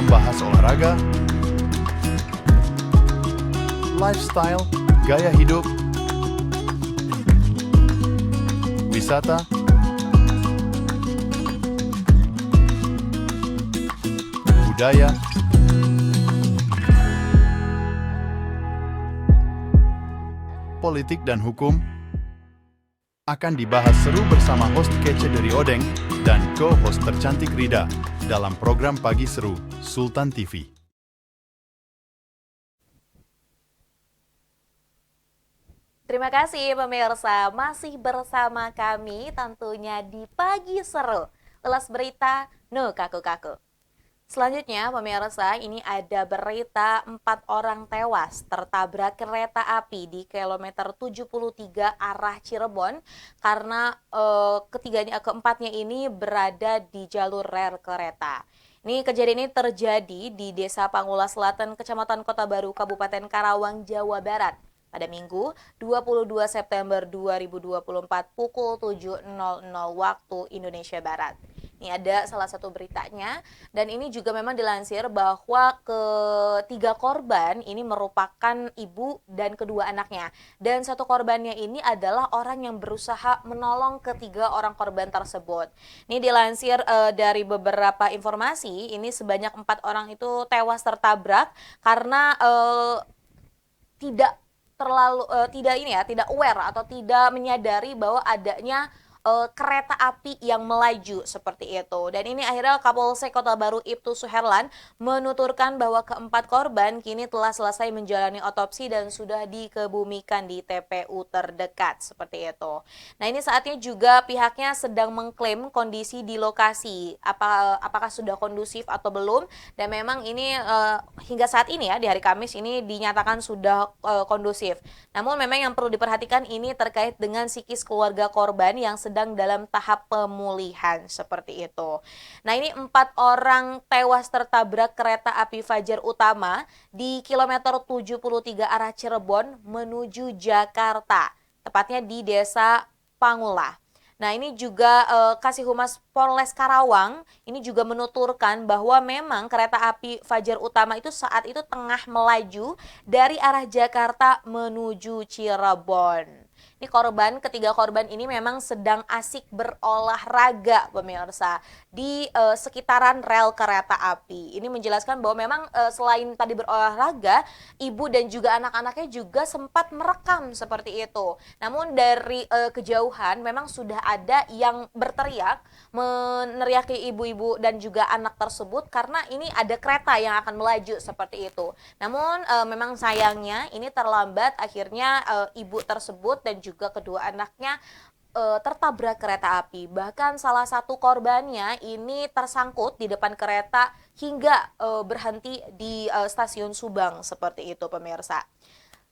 membahas olahraga, lifestyle, gaya hidup, wisata, budaya, politik dan hukum akan dibahas seru bersama host kece dari Odeng dan co-host tercantik Rida dalam program Pagi Seru Sultan TV. Terima kasih pemirsa, masih bersama kami tentunya di Pagi Seru. Ulas berita, no kaku-kaku. Selanjutnya pemirsa, ini ada berita 4 orang tewas tertabrak kereta api di kilometer 73 arah Cirebon karena keempatnya ini berada di jalur rel kereta. Ini kejadian ini terjadi di Desa Pangula Selatan, Kecamatan Kota Baru, Kabupaten Karawang, Jawa Barat pada Minggu 22 September 2024 pukul 7.00 waktu Indonesia Barat. Ini ada salah satu beritanya, dan ini juga memang dilansir bahwa ketiga korban ini merupakan ibu dan kedua anaknya. Dan satu korbannya ini adalah orang yang berusaha menolong ketiga orang korban tersebut. Ini dilansir dari beberapa informasi, ini sebanyak 4 orang itu tewas tertabrak karena tidak aware atau tidak menyadari bahwa adanya kereta api yang melaju seperti itu. Dan ini akhirnya Kapolsek Kota Baru Ibtu Suherlan menuturkan bahwa keempat korban kini telah selesai menjalani otopsi dan sudah dikebumikan di TPU terdekat seperti itu. Nah, ini saatnya juga pihaknya sedang mengklaim kondisi di lokasi, apakah sudah kondusif atau belum. Dan memang ini hingga saat ini ya, di hari Kamis ini dinyatakan sudah kondusif. Namun memang yang perlu diperhatikan ini terkait dengan psikis keluarga korban yang sedang dalam tahap pemulihan seperti itu. Nah, ini 4 orang tewas tertabrak kereta api Fajar Utama di kilometer 73 arah Cirebon menuju Jakarta, tepatnya di Desa Pangula. Nah, ini juga Kasih Humas Polres Karawang ini juga menuturkan bahwa memang kereta api Fajar Utama itu saat itu tengah melaju dari arah Jakarta menuju Cirebon. Ini ketiga korban ini memang sedang asik berolahraga pemirsa di sekitaran rel kereta api. Ini menjelaskan bahwa memang selain tadi berolahraga, ibu dan juga anak-anaknya juga sempat merekam seperti itu. Namun dari kejauhan memang sudah ada yang berteriak meneriaki ibu-ibu dan juga anak tersebut karena ini ada kereta yang akan melaju seperti itu. Namun memang sayangnya ini terlambat, akhirnya ibu tersebut dan juga kedua anaknya tertabrak kereta api. Bahkan salah satu korbannya ini tersangkut di depan kereta hingga berhenti di stasiun Subang seperti itu pemirsa.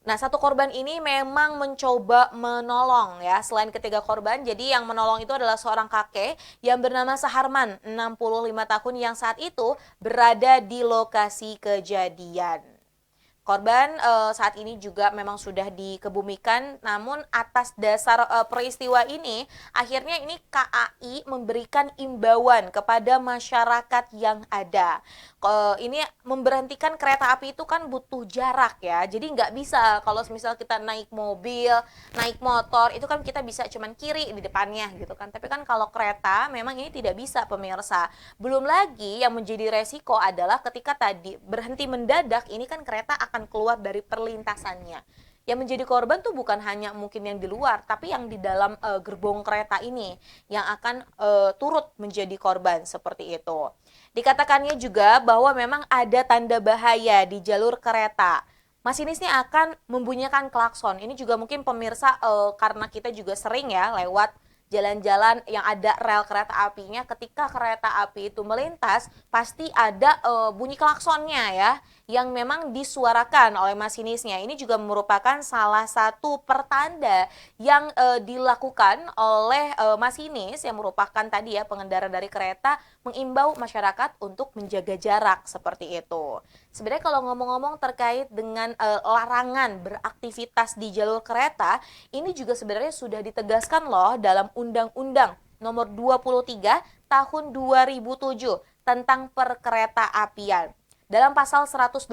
Nah, satu korban ini memang mencoba menolong ya. Selain ketiga korban, jadi yang menolong itu adalah seorang kakek yang bernama Saharman, 65 tahun yang saat itu berada di lokasi kejadian. Korban saat ini juga memang sudah dikebumikan, namun atas dasar peristiwa ini, akhirnya ini KAI memberikan imbauan kepada masyarakat yang ada. Ini memberhentikan kereta api itu kan butuh jarak ya, jadi nggak bisa kalau misal kita naik mobil, naik motor, itu kan kita bisa cuman kiri di depannya gitu kan. Tapi kan kalau kereta memang ini tidak bisa pemirsa. Belum lagi yang menjadi resiko adalah ketika tadi berhenti mendadak, ini kan kereta akan keluar dari perlintasannya. Yang menjadi korban tuh bukan hanya mungkin yang di luar, tapi yang di dalam gerbong kereta ini yang akan turut menjadi korban seperti itu. Dikatakannya juga bahwa memang ada tanda bahaya di jalur kereta. Masinisnya akan membunyikan klakson. Ini juga mungkin pemirsa karena kita juga sering ya lewat jalan-jalan yang ada rel kereta apinya, ketika kereta api itu melintas pasti ada bunyi klaksonnya ya, yang memang disuarakan oleh masinisnya. Ini juga merupakan salah satu pertanda yang dilakukan oleh masinis yang merupakan tadi ya pengendara dari kereta, mengimbau masyarakat untuk menjaga jarak seperti itu. Sebenarnya kalau ngomong-ngomong terkait dengan larangan beraktivitas di jalur kereta, ini juga sebenarnya sudah ditegaskan loh dalam Undang-Undang Nomor 23 Tahun 2007 tentang perkereta apian. Dalam pasal 181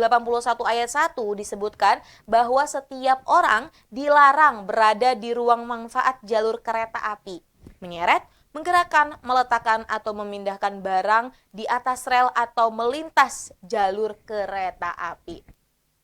ayat 1 disebutkan bahwa setiap orang dilarang berada di ruang manfaat jalur kereta api, menyeret, menggerakkan, meletakkan, atau memindahkan barang di atas rel atau melintas jalur kereta api.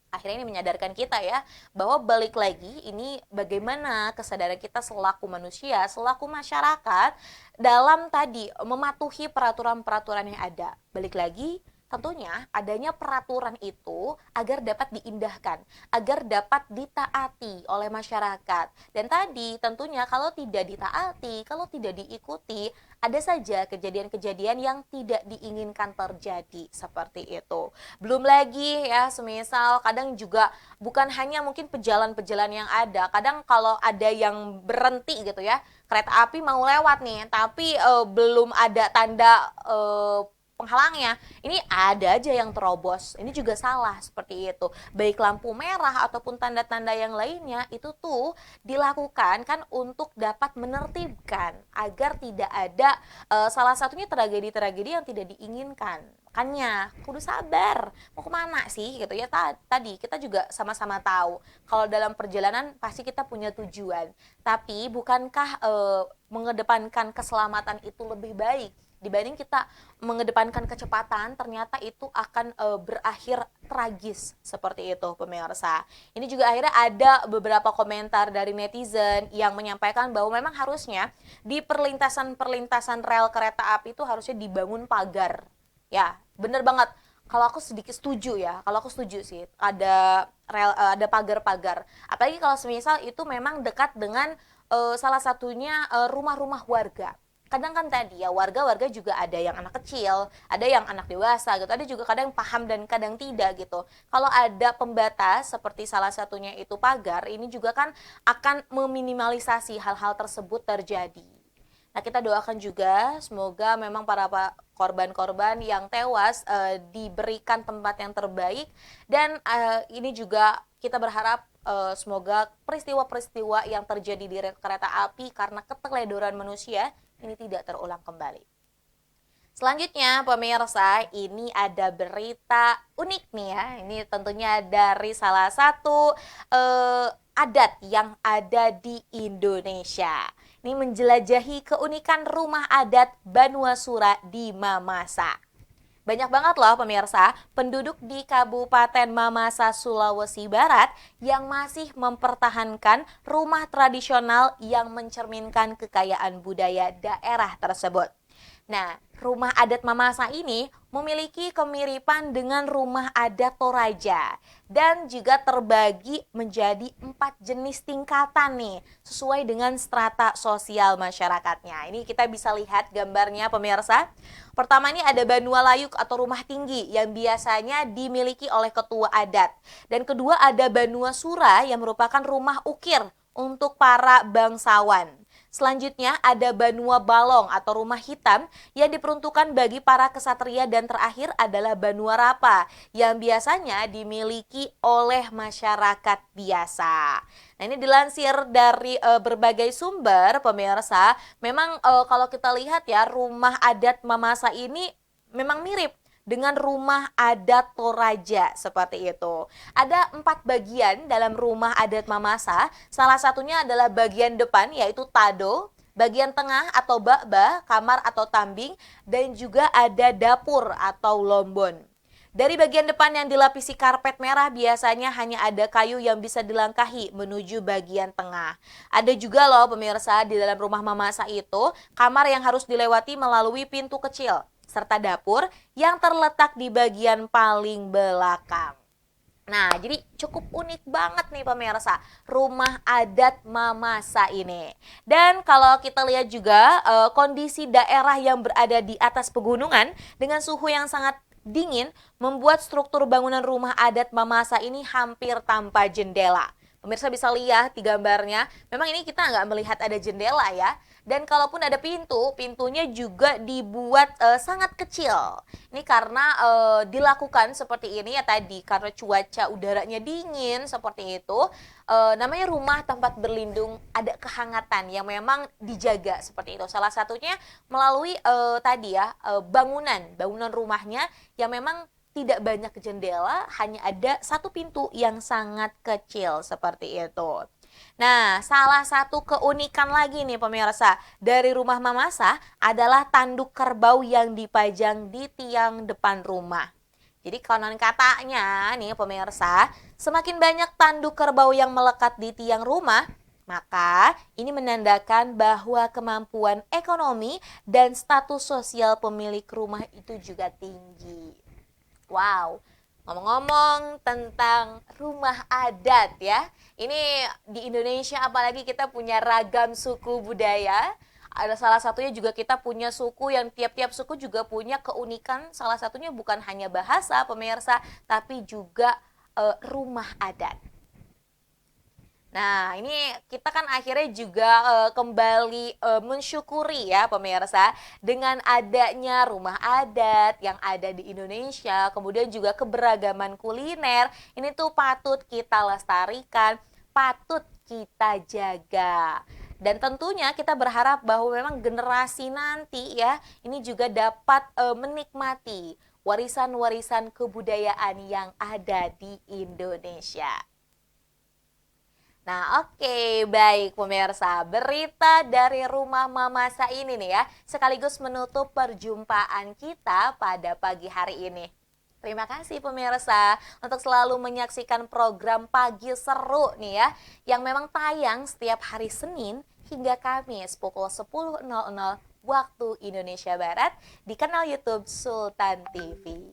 Akhirnya ini menyadarkan kita ya, bahwa balik lagi ini bagaimana kesadaran kita selaku manusia, selaku masyarakat dalam tadi mematuhi peraturan-peraturan yang ada. Balik lagi, tentunya adanya peraturan itu agar dapat diindahkan, agar dapat ditaati oleh masyarakat. Dan tadi tentunya kalau tidak ditaati, kalau tidak diikuti, ada saja kejadian-kejadian yang tidak diinginkan terjadi seperti itu. Belum lagi ya, semisal kadang juga bukan hanya mungkin pejalan-pejalan yang ada, kadang kalau ada yang berhenti gitu ya, kereta api mau lewat nih, tapi belum ada tanda penghalangnya, ini ada aja yang terobos. Ini juga salah seperti itu. Baik lampu merah ataupun tanda-tanda yang lainnya itu tuh dilakukan kan untuk dapat menertibkan agar tidak ada salah satunya tragedi-tragedi yang tidak diinginkan. Makanya kudu sabar, mau kemana sih gitu ya. Tadi kita juga sama-sama tahu kalau dalam perjalanan pasti kita punya tujuan, tapi bukankah mengedepankan keselamatan itu lebih baik dibanding kita mengedepankan kecepatan, ternyata itu akan berakhir tragis seperti itu pemirsa. Ini juga akhirnya ada beberapa komentar dari netizen yang menyampaikan bahwa memang harusnya di perlintasan-perlintasan rel kereta api itu harusnya dibangun pagar. Ya, bener banget. Kalau aku sedikit setuju ya, kalau aku setuju sih ada rel, ada pagar-pagar. Apalagi kalau semisal itu memang dekat dengan salah satunya rumah-rumah warga. Kadang kan tadi ya warga-warga juga ada yang anak kecil, ada yang anak dewasa gitu, ada juga kadang paham dan kadang tidak gitu. Kalau ada pembatas seperti salah satunya itu pagar, ini juga kan akan meminimalisasi hal-hal tersebut terjadi. Nah, kita doakan juga semoga memang para korban-korban yang tewas diberikan tempat yang terbaik, dan ini juga kita berharap semoga peristiwa-peristiwa yang terjadi di kereta api karena keteledoran manusia ini tidak terulang kembali. Selanjutnya pemirsa, ini ada berita unik nih ya. Ini tentunya dari salah satu adat yang ada di Indonesia. Ini menjelajahi keunikan rumah adat Banwasura di Mamasa. Banyak banget loh pemirsa, penduduk di Kabupaten Mamasa, Sulawesi Barat yang masih mempertahankan rumah tradisional yang mencerminkan kekayaan budaya daerah tersebut. Nah, rumah adat Mamasa ini memiliki kemiripan dengan rumah adat Toraja dan juga terbagi menjadi 4 jenis tingkatan nih, sesuai dengan strata sosial masyarakatnya. Ini kita bisa lihat gambarnya pemirsa. Pertama ini ada Banua Layuk atau rumah tinggi yang biasanya dimiliki oleh ketua adat. Dan kedua ada Banua Sura yang merupakan rumah ukir untuk para bangsawan. Selanjutnya ada Banua Balong atau rumah hitam yang diperuntukkan bagi para kesatria, dan terakhir adalah Banua Rapa yang biasanya dimiliki oleh masyarakat biasa. Nah, ini dilansir dari berbagai sumber pemirsa, memang kalau kita lihat ya rumah adat Mamasa ini memang mirip dengan rumah adat Toraja seperti itu. Ada 4 bagian dalam rumah adat Mamasa. Salah satunya adalah bagian depan yaitu tado, bagian tengah atau ba'ba, kamar atau tambing, dan juga ada dapur atau lombon. Dari bagian depan yang dilapisi karpet merah biasanya hanya ada kayu yang bisa dilangkahi menuju bagian tengah. Ada juga loh pemirsa di dalam rumah Mamasa itu kamar yang harus dilewati melalui pintu kecil, serta dapur yang terletak di bagian paling belakang. Nah, jadi cukup unik banget nih pemirsa, rumah adat Mamasa ini. Dan kalau kita lihat juga kondisi daerah yang berada di atas pegunungan dengan suhu yang sangat dingin membuat struktur bangunan rumah adat Mamasa ini hampir tanpa jendela. Pemirsa bisa lihat di gambarnya, memang ini kita nggak melihat ada jendela ya. Dan kalaupun ada pintu, pintunya juga dibuat sangat kecil. Ini karena dilakukan seperti ini ya tadi, karena cuaca udaranya dingin seperti itu. Namanya rumah tempat berlindung, ada kehangatan yang memang dijaga seperti itu. Salah satunya melalui tadi ya bangunan rumahnya yang memang tidak banyak jendela, hanya ada satu pintu yang sangat kecil seperti itu. Nah, salah satu keunikan lagi nih pemirsa dari rumah Mamasa adalah tanduk kerbau yang dipajang di tiang depan rumah. Jadi konon katanya nih pemirsa, semakin banyak tanduk kerbau yang melekat di tiang rumah, maka ini menandakan bahwa kemampuan ekonomi dan status sosial pemilik rumah itu juga tinggi. Wow, ngomong-ngomong tentang rumah adat ya, ini di Indonesia apalagi kita punya ragam suku budaya. Ada salah satunya juga kita punya suku yang tiap-tiap suku juga punya keunikan. Salah satunya bukan hanya bahasa pemirsa, tapi juga rumah adat. Nah, ini kita kan akhirnya juga kembali mensyukuri ya pemirsa dengan adanya rumah adat yang ada di Indonesia, kemudian juga keberagaman kuliner. Ini tuh patut kita lestarikan, patut kita jaga. Dan tentunya kita berharap bahwa memang generasi nanti ya ini juga dapat menikmati warisan-warisan kebudayaan yang ada di Indonesia. Nah, oke, baik pemirsa, berita dari rumah Mamasa ini nih ya, sekaligus menutup perjumpaan kita pada pagi hari ini. Terima kasih pemirsa untuk selalu menyaksikan program Pagi Seru nih ya, yang memang tayang setiap hari Senin hingga Kamis pukul 10.00 waktu Indonesia Barat di kanal YouTube Sultan TV.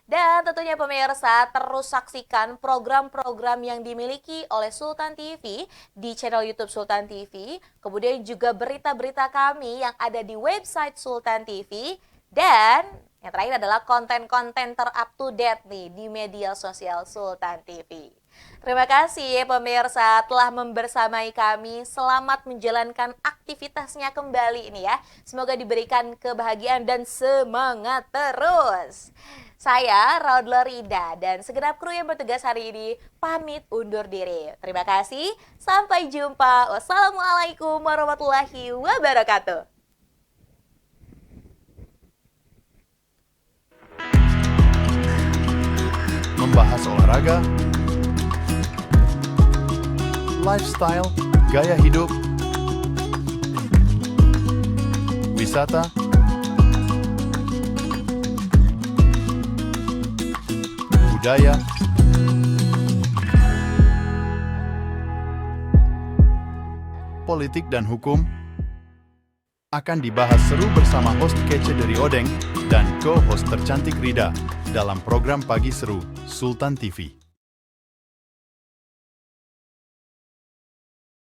Dan tentunya pemirsa terus saksikan program-program yang dimiliki oleh Sultan TV di channel YouTube Sultan TV. Kemudian juga berita-berita kami yang ada di website Sultan TV. Dan yang terakhir adalah konten-konten ter-up-to-date nih di media sosial Sultan TV. Terima kasih pemirsa telah membersamai kami. Selamat menjalankan aktivitasnya kembali ini ya. Semoga diberikan kebahagiaan dan semangat terus. Saya Raudla Rida dan segenap kru yang bertugas hari ini pamit undur diri. Terima kasih, sampai jumpa. Wassalamualaikum warahmatullahi wabarakatuh. Membahas olahraga, lifestyle, gaya hidup, wisata, budaya, politik dan hukum akan dibahas seru bersama host kece dari Odeng dan co-host tercantik Rida dalam program Pagi Seru Sultan TV.